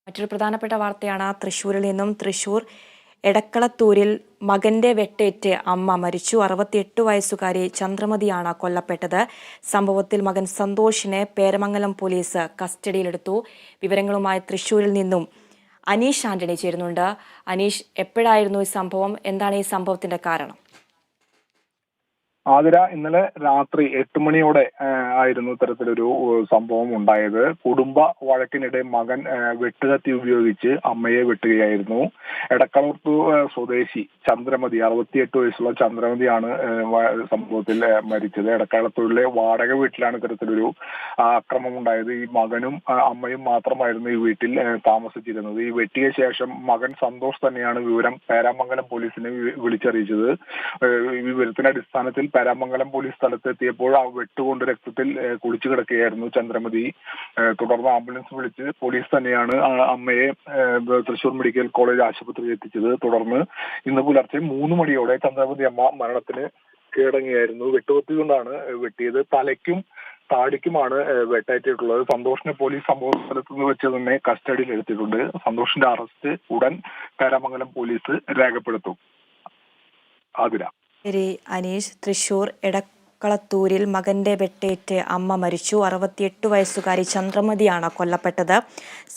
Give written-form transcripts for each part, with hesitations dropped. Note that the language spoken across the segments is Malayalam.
മറ്റൊരു പ്രധാനപ്പെട്ട വാർത്തയാണ് തൃശ്ശൂരിൽ നിന്നും. തൃശ്ശൂർ എടക്കളത്തൂരിൽ മകന്റെ വെട്ടേറ്റ് അമ്മ മരിച്ചു. 68 വയസ്സുകാരി ചന്ദ്രമതിയാണ് കൊല്ലപ്പെട്ടത്. സംഭവത്തിൽ മകൻ സന്തോഷിനെ പേരമംഗലം പോലീസ് കസ്റ്റഡിയിലെടുത്തു. വിവരങ്ങളുമായി തൃശ്ശൂരിൽ നിന്നും അനീഷ് ആന്റണി ചേരുന്നുണ്ട്. അനീഷ്, എപ്പോഴായിരുന്നു ഈ സംഭവം? എന്താണ് ഈ സംഭവത്തിന്റെ കാരണം? ആതിര, ഇന്നലെ രാത്രി 8 മണിയോടെ ആയിരുന്നു ഇത്തരത്തിലൊരു സംഭവം ഉണ്ടായത്. കുടുംബ വഴക്കിനിടെ മകൻ വെട്ടുകത്തി ഉപയോഗിച്ച് അമ്മയെ വെട്ടുകയായിരുന്നു. എടക്കളത്തൂർ സ്വദേശി ചന്ദ്രമതി, 68 വയസ്സുള്ള ചന്ദ്രമതിയാണ് സംഭവത്തിൽ മരിച്ചത്. എടക്കളത്തൂരിലെ വാടക വീട്ടിലാണ് ഇത്തരത്തിലൊരു അക്രമം ഉണ്ടായത്. ഈ മകനും അമ്മയും മാത്രമായിരുന്നു ഈ വീട്ടിൽ താമസിച്ചിരുന്നത്. ഈ വെട്ടിയ ശേഷം മകൻ സന്തോഷ് തന്നെയാണ് വിവരം പേരാമംഗലം പോലീസിനെ വിളിച്ചറിയിച്ചത്. ഈ വിവരത്തിന്റെ അടിസ്ഥാനത്തിൽ പേരാമംഗലം പോലീസ് സ്ഥലത്തെത്തിയപ്പോൾ ആ വെട്ടുകൊണ്ട് രക്തത്തിൽ കുളിച്ചു കിടക്കുകയായിരുന്നു ചന്ദ്രമതി. തുടർന്ന് ആംബുലൻസ് വിളിച്ച് പോലീസ് തന്നെയാണ് അമ്മയെ തൃശൂർ മെഡിക്കൽ കോളേജ് ആശുപത്രിയിൽ എത്തിച്ചത്. തുടർന്ന് ഇന്ന് പുലർച്ചെ 3 മണിയോടെ ചന്ദ്രമതി അമ്മ മരണത്തിന് കീഴടങ്ങിയായിരുന്നു. വെട്ടുകത്തി കൊണ്ടാണ് വെട്ടിയത്. തലയ്ക്കും താടിക്കുമാണ് വെട്ടേറ്റിട്ടുള്ളത്. സന്തോഷിനെ പോലീസ് സംഭവ സ്ഥലത്ത് നിന്ന് വെച്ച് തന്നെ കസ്റ്റഡിയിൽ എടുത്തിട്ടുണ്ട്. സന്തോഷിന്റെ അറസ്റ്റ് ഉടൻ പേരാമംഗലം പോലീസ് രേഖപ്പെടുത്തും. ആതിര. ശരി അനീഷ്, തൃശ്ശൂർ എടക്കളത്തൂരിൽ മകന്റെ വെട്ടേറ്റ് അമ്മ മരിച്ചു. 68 വയസ്സുകാരി ചന്ദ്രമതിയാണ് കൊല്ലപ്പെട്ടത്.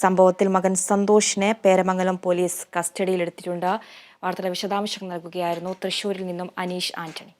സംഭവത്തിൽ മകൻ സന്തോഷിനെ പേരമംഗലം പോലീസ് കസ്റ്റഡിയിലെടുത്തിട്ടുണ്ട്. വാർത്തയുടെ വിശദാംശങ്ങൾ നൽകുകയായിരുന്നു തൃശ്ശൂരിൽ നിന്നും അനീഷ് ആന്റണി.